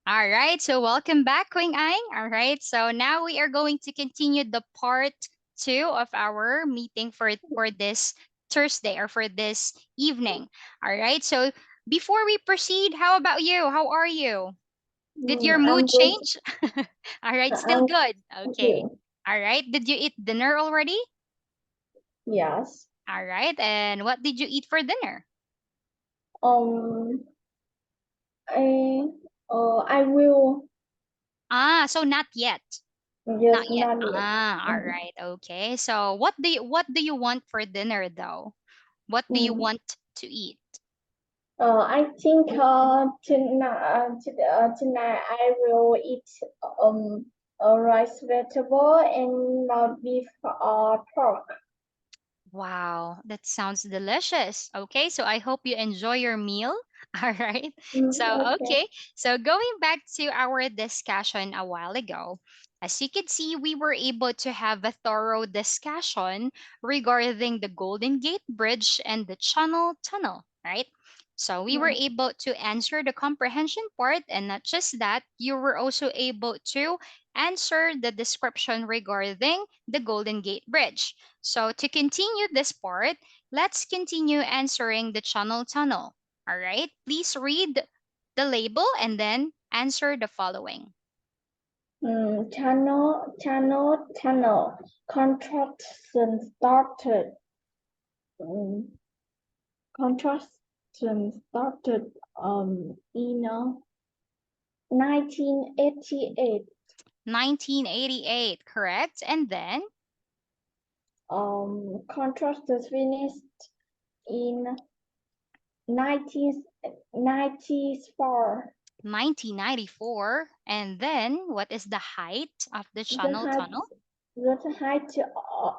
All right, so welcome back, Quynh. All right, so now we are going to continue the part two of our meeting for this Thursday or for this evening. All right, so before we proceed, how about you? How are you? Did your mood I'm good. change? All right, still I'm good. thank Okay. you. All right, did you eat dinner already? Yes. All right, and what did you eat for dinner? Um. I. I will. So not yet. Yes. Not yet. Not yet. All Mhm. right. Okay. So what do you want for dinner though? What do you Mm. want to eat? I think tonight I will eat a rice vegetable and beef pork. Wow, that sounds delicious. Okay, so I hope you enjoy your meal. All right. So, Okay. okay. So, going back to our discussion a while ago, as you can see, we were able to have a thorough discussion regarding the Golden Gate Bridge and the Channel Tunnel, right? So, we were Mm. able to answer the comprehension part, and not just that, you were also able to answer the description regarding the Golden Gate Bridge. So to continue this part, let's continue answering the channel tunnel. All right, please read the label and then answer the following. Channel. Construction started. Mm, Construction started in 1988. 1988, correct? And then Construction finished in 1994. 1994. And then what is the height of the The channel height tunnel? the height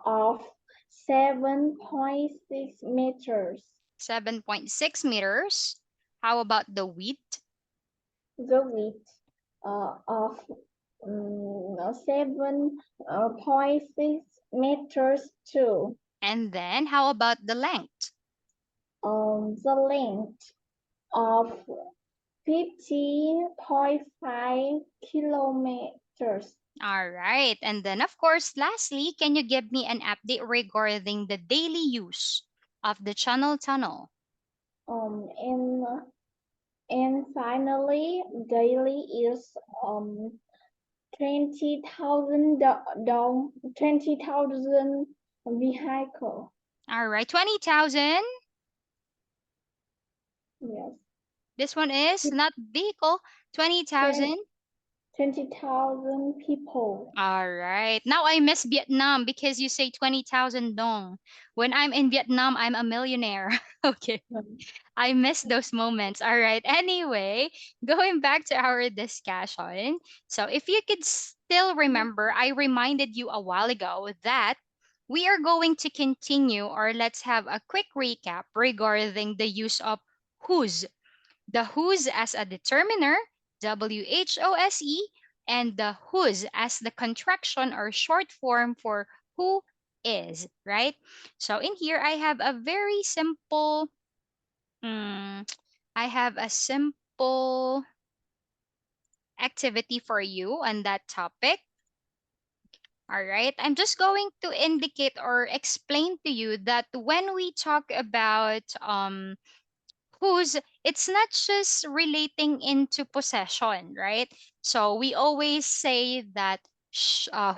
of 7.6 meters. 7.6 meters. How about the width? The width of 7.6 meters too. And then how about the length? The length of 50.5 kilometers. All right. And then, of course, lastly, can you give me an update regarding the daily use of the channel tunnel? Um, and finally, daily is 20,000 vehicle. All right. 20,000. Yes, This one is not vehicle. 20,000. 20,000 people. All right. Now I miss Vietnam because you say 20,000 dong. When I'm in Vietnam, I'm a millionaire. Okay. I miss those moments. All right. Anyway, going back to our discussion. So, if you could still remember, I reminded you a while ago that we are going to continue, or let's have a quick recap regarding the use of whose. The whose as a determiner, WHOSE, and the whose as the contraction or short form for who is, right? So, in here, I have a very simple Mm, I have a simple activity for you on that topic. All right. I'm just going to indicate or explain to you that when we talk about who's, it's not just relating into possession, right? So we always say that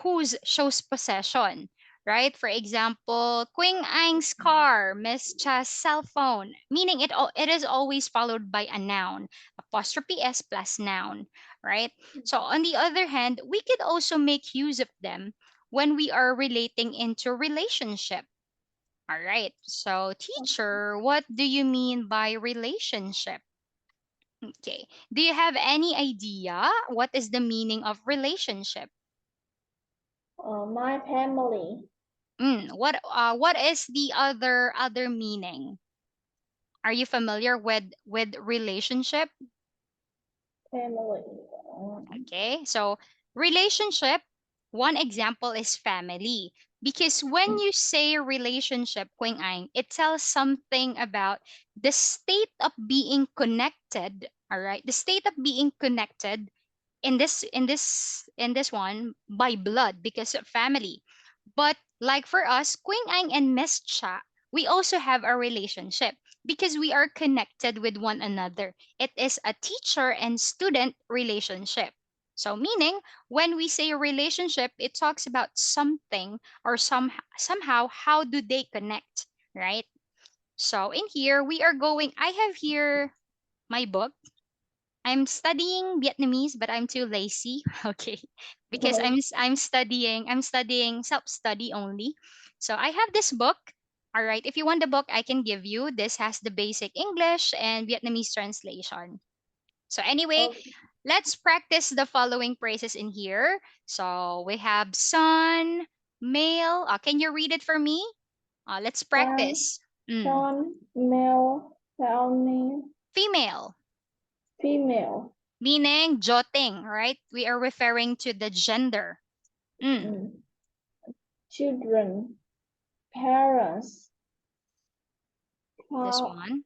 whose shows possession, right? For example, Quing Ang's car, Miss Cha's cell phone, meaning it is always followed by a noun, apostrophe s plus noun, right? So on the other hand, we could also make use of them when we are relating into relationship. All right. So, teacher, what do you mean by relationship? Okay. Do you have any idea what is the meaning of relationship? My family. What is the other meaning? Are you familiar with relationship? Family. Okay. So, relationship, one example is family. Because when you say relationship, Quing Anh, it tells something about the state of being connected, All right. The state of being connected in this one by blood because of family. But like for us, Queen Ang and Miss Cha, we also have a relationship because we are connected with one another. It is a teacher and student relationship. So meaning when we say relationship, it talks about something or somehow how do they connect, right? So in here we are going I have here my book. I'm studying Vietnamese, but I'm too lazy. Okay, because Oh, I'm studying self study only. So I have this book. All right, if you want the book, I can give you. This has the basic English and Vietnamese translation. So anyway, oh, let's practice the following phrases in here. So we have son, male. Can you read it for me? Let's son, practice. Mm. son, male, family, Female, female, meaning joting, right? We are referring to the gender. Mm, mm, children, parents, this pa, one.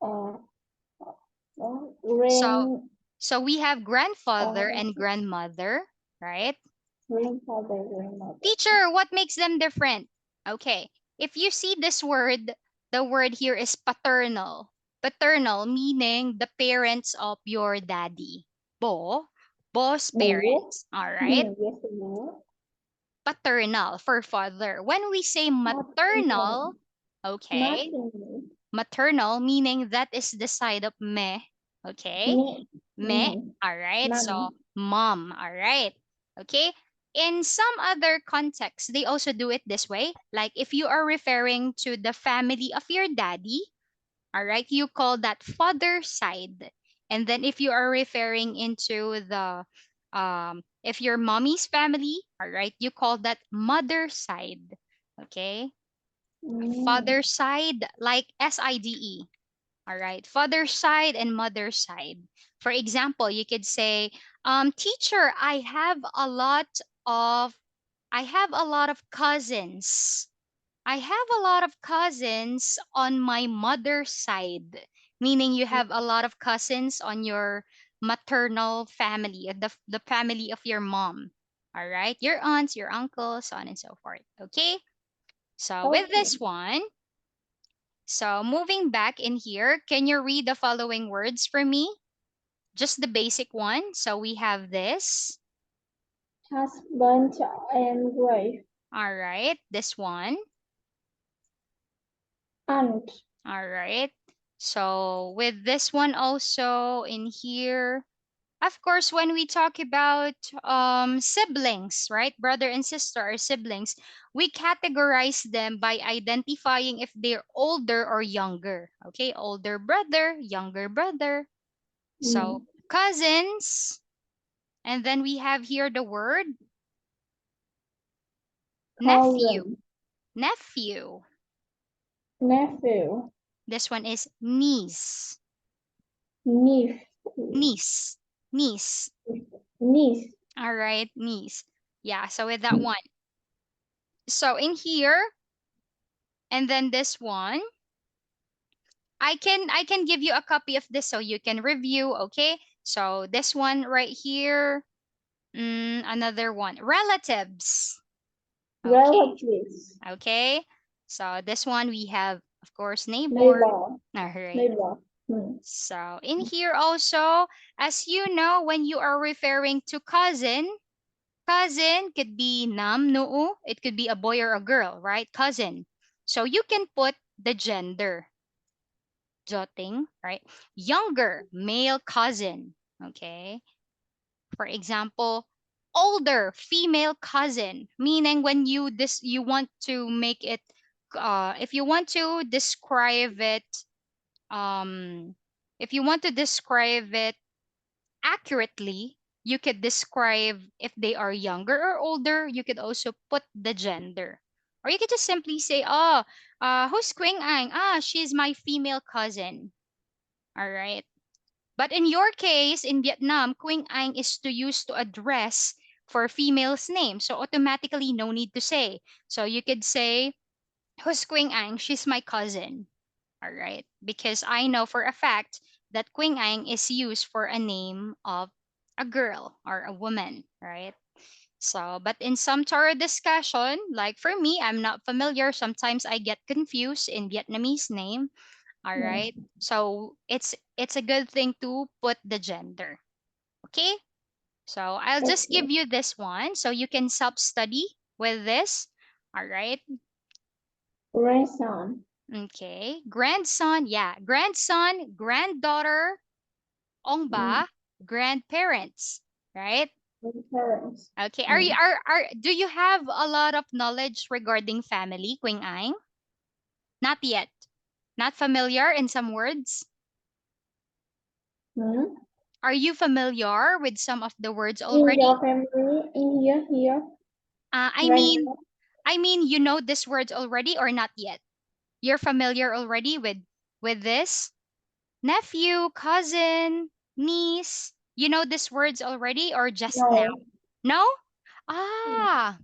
uh, So grand, so we have grandfather uh, and grandmother, right? grandfather, grandmother. Teacher, what makes them different? Okay. If you see this word, the word here is paternal. Paternal meaning the parents of your daddy. Bo's Bố, parents. All right. yes, bố. Paternal for father. When we say Maternal, maternal, okay, maternal, maternal meaning that is the side of me. Okay? mẹ, Me. All right. So mom, mom. All right. Okay. In some other contexts, they also do it this way. Like if you are referring to the family of your daddy, all right, you call that father side. And then if you are referring into the if your mommy's family, all right, you call that mother side. Okay? Father side like SIDE. All right, father side and mother side. For example, you could say, teacher, of I have a lot of cousins. I have a lot of cousins on my mother's side, meaning you have a lot of cousins on your maternal family, the family of your mom. All right, your aunts, your uncles, so on and so forth. Okay, so with okay, this one, so moving back in here, can you read the following words for me? Just the basic one. So we have this. husband and wife, All right, this one. aunt, All right. So with this one also in here, of course, when we talk about siblings, right? Brother and sister are siblings. We categorize them by identifying if they're older or younger. Okay, older brother, younger brother. So cousins, and then we have here the word nephew. cousin, Nephew. nephew, This one is niece. niece, Niece. Niece. niece, All right, niece. Yeah, so with that one. So in here, and then this one, I can give you a copy of this so you can review, okay? So this one right here, another one. Relatives. Okay. relatives, Okay. So this one we have, of course, neighbor. neighbor, All right. neighbor, So in here also, as you know, when you are referring to cousin, cousin could be nam, noo. It could be a boy or a girl, right? Cousin. So you can put the gender, jotting, right? Younger, male cousin. Okay. For example, older female cousin, meaning when you want to make it if you want to describe it um if you want to describe it accurately, you could describe if they are younger or older, you could also put the gender. Or you could just simply say, oh, who's Queen Ang? She's my female cousin. All right. But in your case, in Vietnam, Queen Anh is to use to address for female's name. So automatically, no need to say. So you could say, who's Queen Anh? She's my cousin. All right. Because I know for a fact that Quynh is used for a name of a girl or a woman, right? So, but in some Torah discussion, like for me, I'm not familiar. Sometimes I get confused in Vietnamese name. All Yes. right. So it's a good thing to put the gender. Okay. So I'll just Okay. give you this one so you can self study with this. All right. Grandson. Okay. Grandson. Yeah. Grandson, granddaughter, Mm. ongba, grandparents. Right. Parents. Okay. Mm. Do you have a lot of knowledge regarding family, Queen Ang? Not yet. Not familiar in some words? Mm. Are you familiar with some of the words In already? your family, in here, Uh, I right mean, now. I mean, you know these words already or not yet? You're familiar already with this? Nephew, cousin, niece. You know these words already or just now? No. No? Mm. Ah,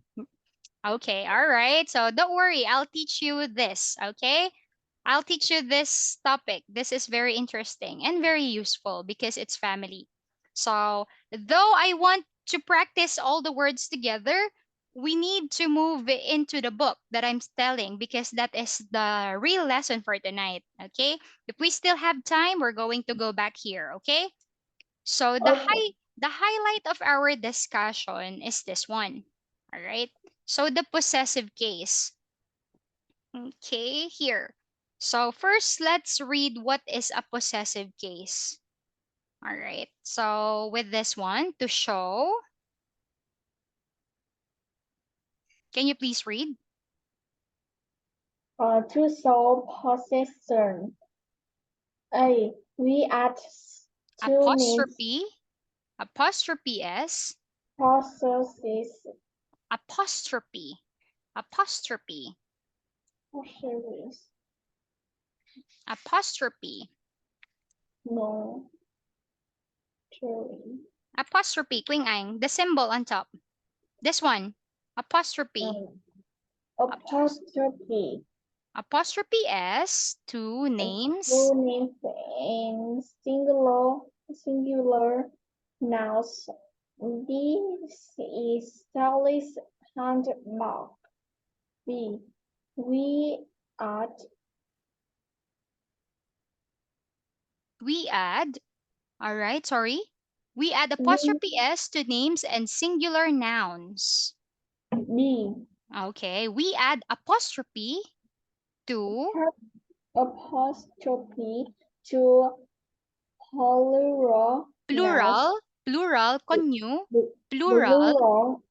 okay, all right. So don't worry, I'll teach you this, okay? I'll teach you this topic. This is very interesting and very useful because it's family. So, though I want to practice all the words together, we need to move into the book that I'm telling because that is the real lesson for tonight. Okay? If we still have time, we're going to go back here. Okay? So, Okay. the highlight of our discussion is this one. All right? So, the possessive case. Okay, here. So first, let's read what is a possessive case. All right. So with this one, to show, can you please read? To solve possession. A. We add two names Apostrophe, apostrophe s, possesses apostrophe, apostrophe, possesses. apostrophe, No. Truly. apostrophe, Queen Ang, the symbol on top. This one, apostrophe, Um, apos- apostrophe. apostrophe s, two names. Two names in singular nouns. This is Sally's handmark. B. We add We add, all right, sorry. We add we apostrophe s to names and singular nouns. D. Okay, we add apostrophe to Apostrophe to plural nouns. plural, conyu, plural Plural,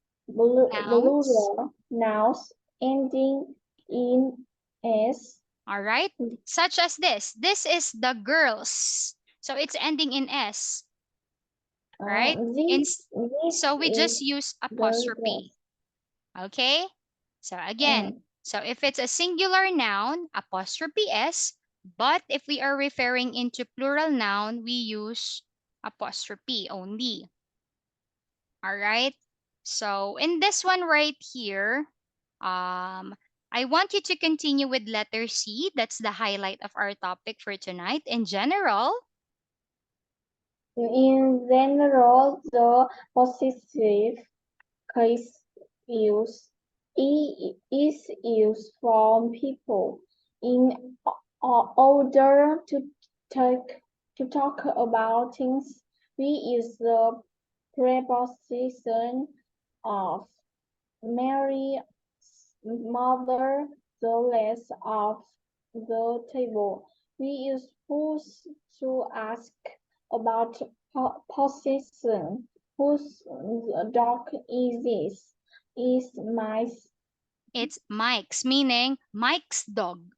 nouns. plural nouns ending in s. All right, such as this. This is the girls. So it's ending in s, right? This And this so we is just use the dress. apostrophe. Okay? So again, Um, so if it's a singular noun, apostrophe s, but if we are referring into plural noun, we use apostrophe only. All right? So in this one right here, I want you to continue with letter C. That's the highlight of our topic for tonight. In general, in general, the possessive case is used from people in order take to talk about things. We use the preposition of Mary, mother, the less of the table. We use whose to ask about possession. Whose dog is this? Is my it's Mike's, meaning Mike's dog.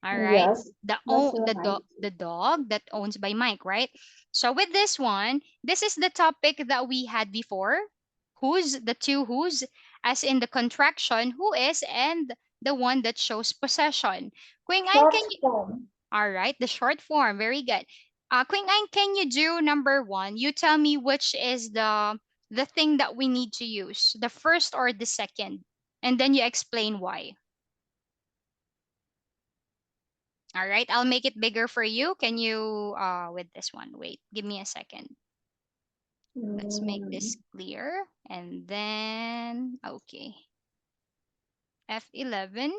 All right. yes, that's right. The dog that owns by Mike, right? So with this one, this is the topic that we had before. Who's the two who's as in the contraction who is and the one that shows possession. Queen Anh, Short can you form. all right, the short form, very good. Queen Anh, can you do number one? You tell me which is the thing that we need to use, the first or the second, and then you explain why. All right, I'll make it bigger for you. Can you with this one? Wait, give me a second. Let's make Mm. this clear. And then okay. F11.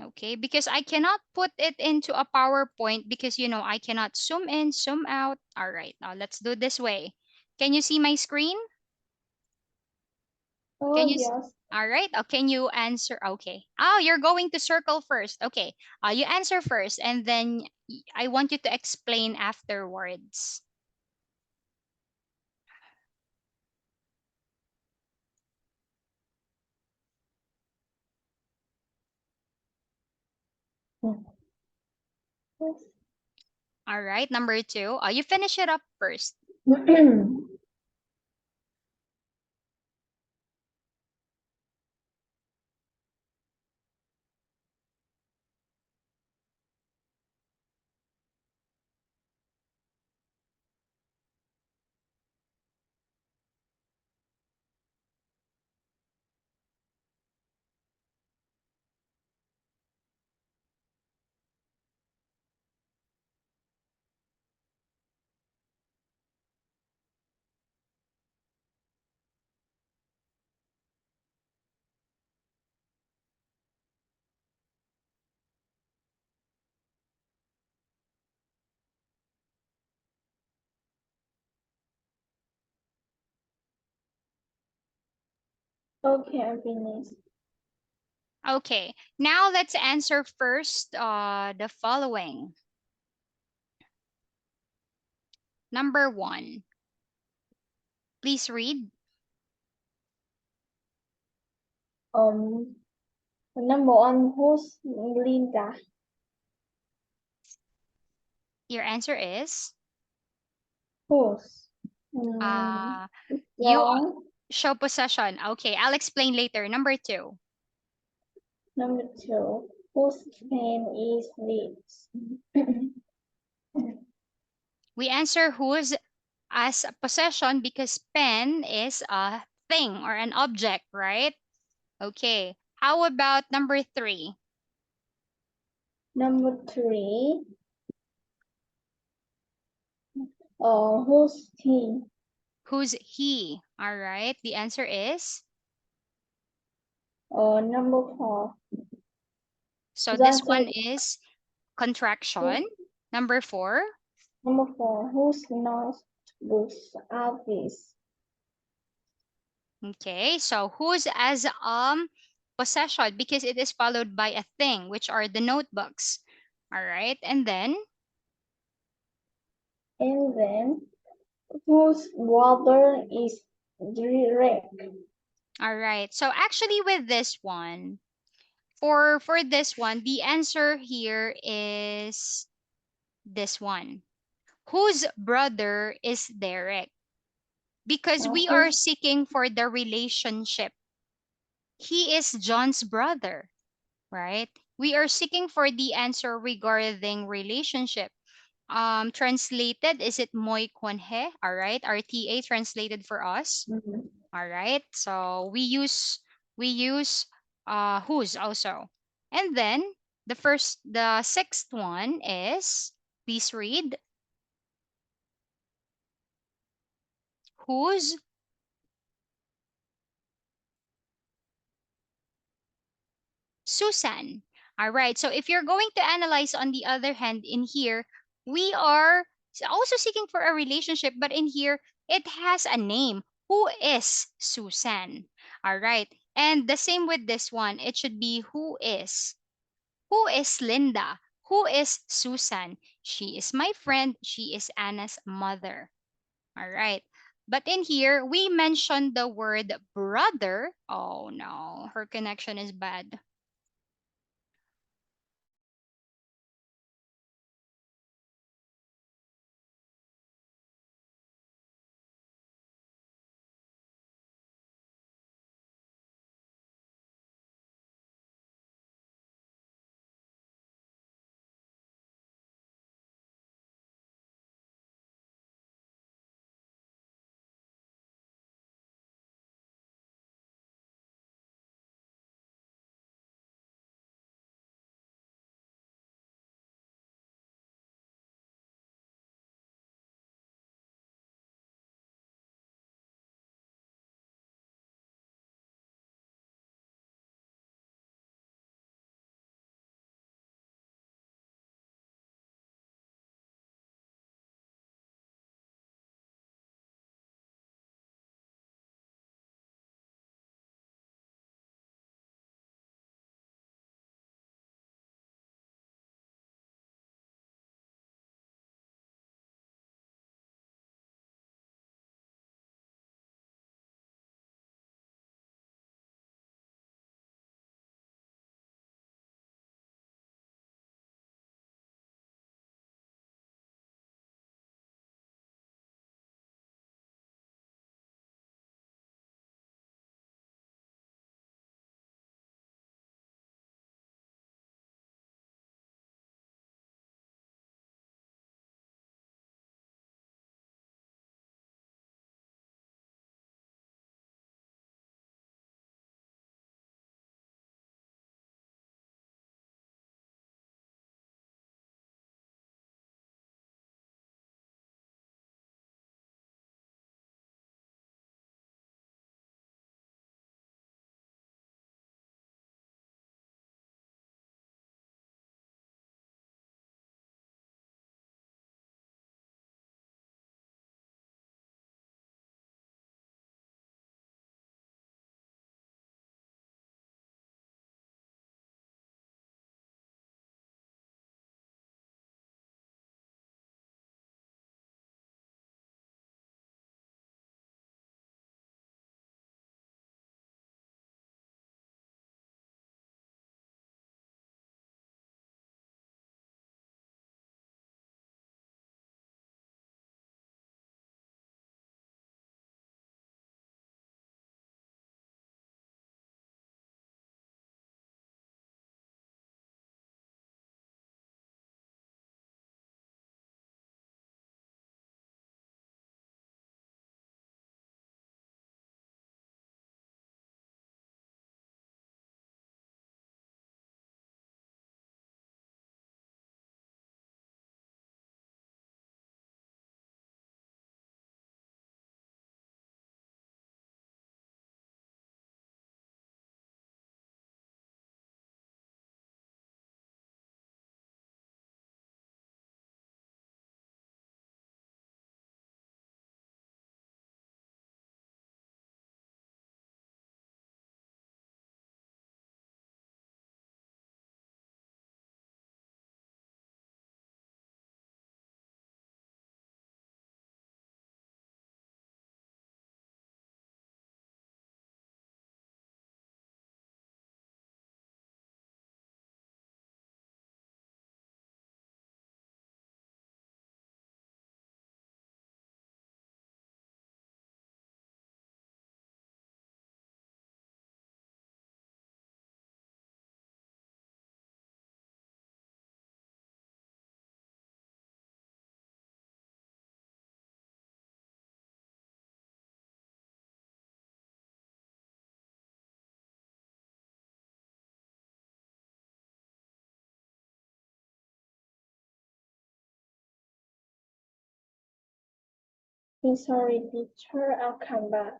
Okay, because I cannot put it into a PowerPoint because I cannot zoom in, zoom out. All right, now let's do this way. Can you see my screen? Can Oh, you? yes. All right. Can you answer? Okay. Oh, you're going to circle first. Okay. You answer first, and then I want you to explain afterwards. All right. Number two. You finish it up first. Okay, I finished. Okay. Now let's answer first. The following. Number one. Please read. Um, number one, who's Linda? Your answer is. Who's? Uh, you Wrong. show possession. Okay. I'll explain later. Number two. Number two, whose pen is this? We answer whose as a possession because pen is a thing or an object, right? Okay. How about number three? Number three, who's he? Who's he? All right. The answer is. Number four, So the this answer one is is contraction. who, Number four. number four, whose notebooks are these? Okay. So who's as possession because it is followed by a thing, which are the notebooks. All right. And then. And then, whose brother is Derek? All right. So actually with this one, for this one, the answer here is this one. Whose brother is Derek? Because we are Who's, seeking for the relationship. He is John's brother, right? We are seeking for the answer regarding relationship. Translated, is it Moy Kwanhe? All right, RTA translated for us. mhm. All right, so we use whose also, and then the sixth one is, please read, whose. Susan. All right. So if you're going to analyze on the other hand in here, we are also seeking for a relationship, but in here it has a name. Who is Susan? All right. And the same with this one. It should be who is. Who is Linda? Who is Susan? She is my friend. She is Anna's mother. All right. But in here, we mentioned the word brother. Oh no, her connection is bad. Sorry, teacher. I'll come back.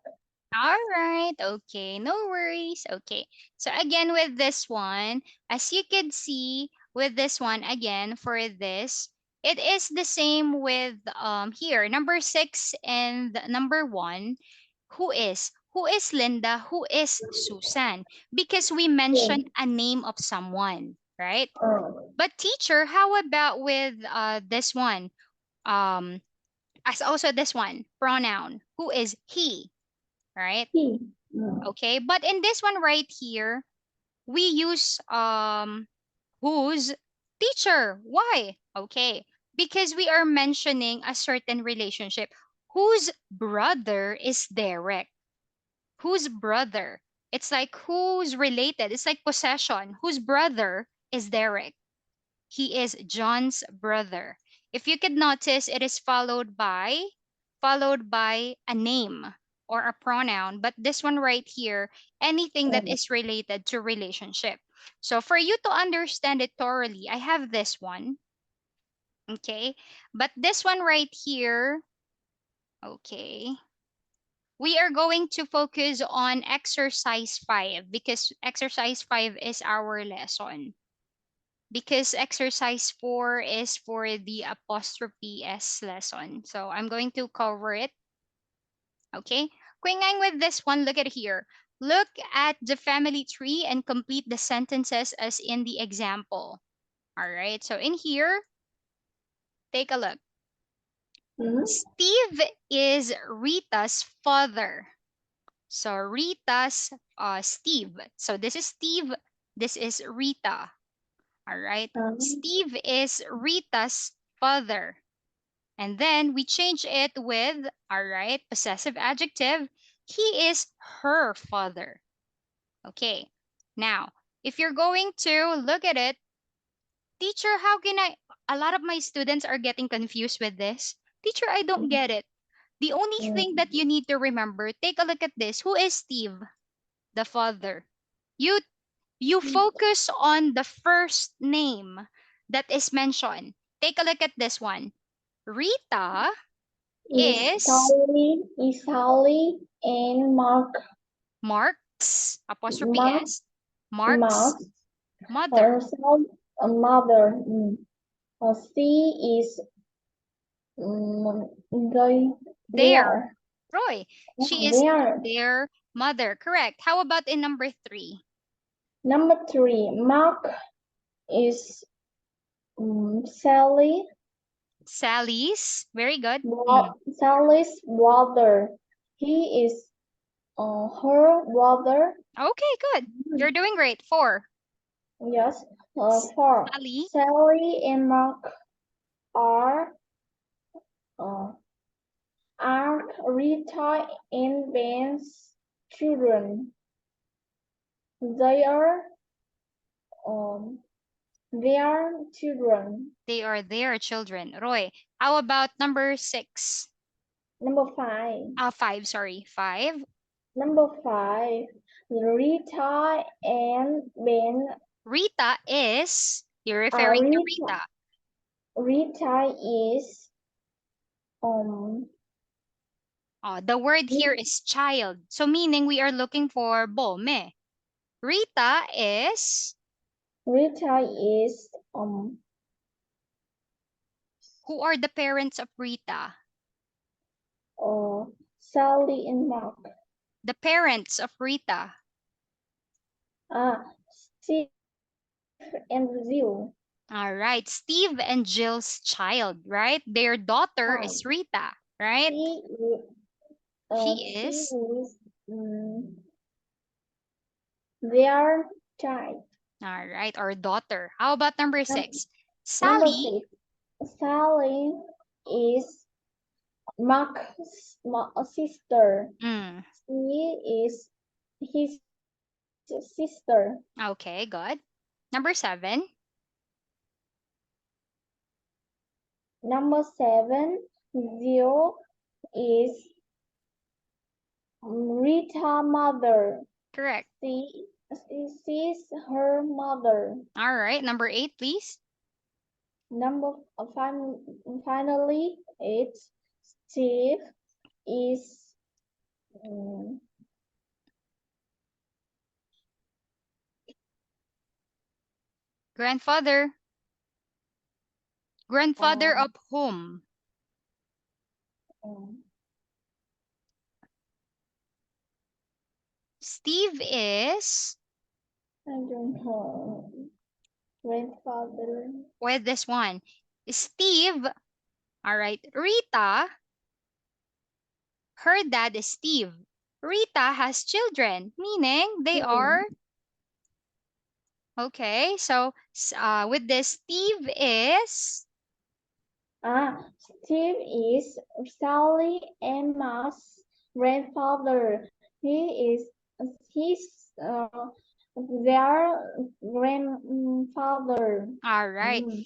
All right. Okay. No worries. Okay. So again with this one, as you can see with this one again for this, it is the same with here number 6 and number 1. Who is Linda? Who is Susan? Because we mentioned Okay. a name of someone, right? Uh, But teacher, how about with this one? Um as also this one, pronoun. Who is he, right? he. Mm. Okay, but in this one right here, we use whose teacher. Why? Okay, because we are mentioning a certain relationship. Whose brother is Derek? Whose brother? It's like who's related. It's like possession. Whose brother is Derek? He is John's brother. If you could notice, it is followed by a name or a pronoun. But this one right here, anything that Mm. is related to relationship. So for you to understand it thoroughly, I have this one. Okay. But this one right here, okay. We are going to focus on exercise 5 because exercise 5 is our lesson. Because exercise 4 is for the apostrophe S lesson. So I'm going to cover it. Okay. Quynh, with this one, look at here. Look at the family tree and complete the sentences as in the example. All right. So in here, take a look. Mm. Steve is Rita's father. So Rita's Steve. So this is Steve. This is Rita. All right. Um, Steve is Rita's father. And then we change it with, all right, possessive adjective. He is her father. Okay. Now, if you're going to look at it, teacher, how can I? A lot of my students are getting confused with this. Teacher, I don't get it. The only thing mm. that you need to remember, take a look at this. Who is Steve? The father. You you focus on the first name that is mentioned. Take a look at this one. Rita is Is Sally and Mark's apostrophe Mark, S. Mark's Mark mother. herself a mother. Mm. She is they Their. there. Roy. She is There. their mother. Correct. How about in number 3? Number three, Mark is Sally. Sally's. Very good. Mm. Sally's brother. He is her brother. Okay, good. You're doing great. 4. Yes. Four. Sally. Sally and Mark are uh, Rita and Ben's children. They are um, their children. They are their children. Roy. How about number 6? Number five. 5, sorry. 5. Number five. Rita and Ben Rita is, you're are referring to Rita. Rita is um The word here is child. So meaning we are looking for bome. Rita is, Rita is who are the parents of Rita? uh, Sally and Mark. The parents of Rita. Steve and Jill. All right. Steve and Jill's child, right? Their daughter Uh, is Rita, right? she is She she is. is their child. All right. Or daughter. How about number Num- 6? Number Sally. six. Sally is Mark's sister. Mm, She is his sister. okay, good. Number 7. Number seven, Jill is Rita's mother. Correct. She's her mother. All right. Number 8, please. Number finally, it's Steve. is um, Grandfather. Grandfather um, of whom? um, Steve is I don't know. Grandfather. with this one. Steve, all right. Rita, her dad is Steve. Rita has children, meaning they are Mm. okay. So with this, Steve is Steve is Sally Emma's grandfather. He is his their grandfather. all right. Mm.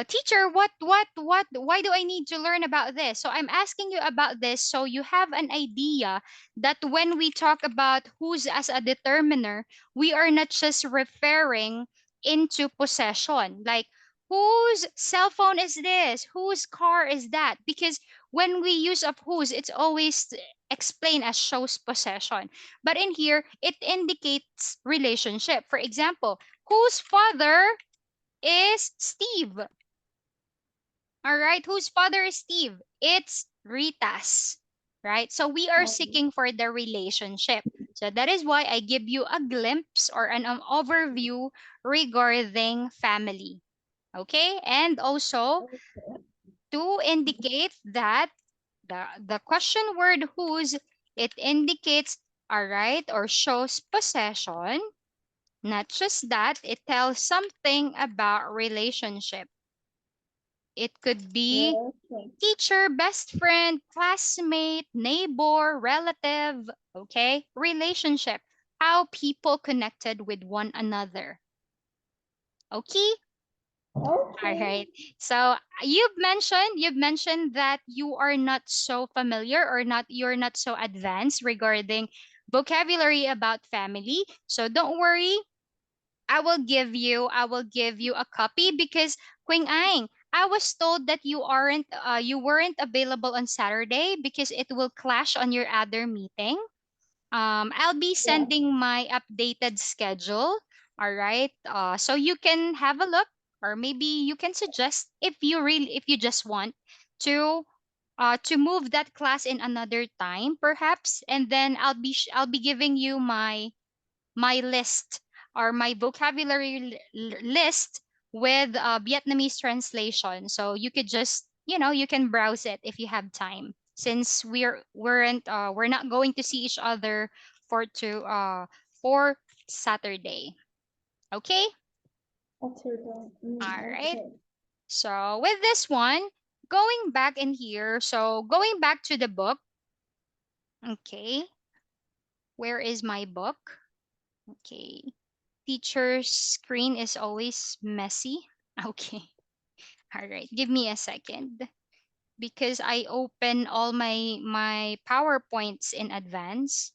Teacher, why do I need to learn about this? So I'm asking you about this so you have an idea that when we talk about who's as a determiner, we are not just referring into possession. Like, whose cell phone is this? Whose car is that? Because when we use of whose, it's always explained as shows possession. But in here, it indicates relationship. For example, whose father is Steve? All right, whose father is Steve? It's Rita's, right? So we are Um, seeking for the relationship. So that is why I give you a glimpse or an overview regarding family. Okay, and also to indicate that the question word whose, it indicates a right or shows possession. Not just that, it tells something about relationship. It could be okay. teacher, best friend, classmate, neighbor, relative, okay? Relationship, how people connected with one another. Okay? All Okay. right. So you've mentioned that you are not so familiar or not you're not so advanced regarding vocabulary about family. So don't worry, I will give you a copy because Quing Ang, I was told that you weren't available on Saturday because it will clash on your other meeting. I'll be Yeah. sending my updated schedule. All right. So you can have a look, or maybe you can suggest if you just want to to move that class in another time, perhaps, and then I'll be giving you my list or my vocabulary list with Vietnamese translation. So you could just, you can browse it if you have time. Since we're not going to see each other for Saturday. Okay? After that. All right. Okay. So with this one, going back in here, so going back to the book. Okay. Where is my book? Okay. Teacher's screen is always messy. Okay. All right. Give me a second because I open all my PowerPoints in advance.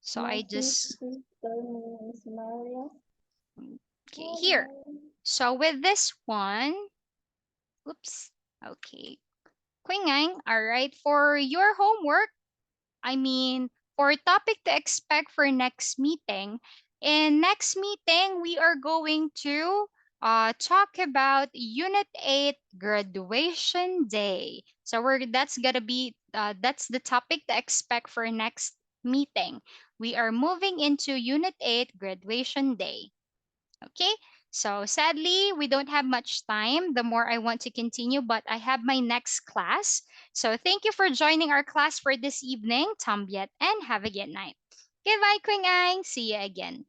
So I Messy just sister means Maria. okay, Oh, here. Maria. So with this one, oops. Okay. Quingang, all right. For your homework, I mean, for topic to expect for next meeting. In next meeting, we are going to talk about Unit 8 graduation day. So that's the topic to expect for next meeting. We are moving into Unit 8 graduation day. Okay, so sadly, we don't have much time. The more I want to continue, but I have my next class. So thank you for joining our class for this evening, Tambiet, and have a good night. Goodbye, Quing Ang. See you again.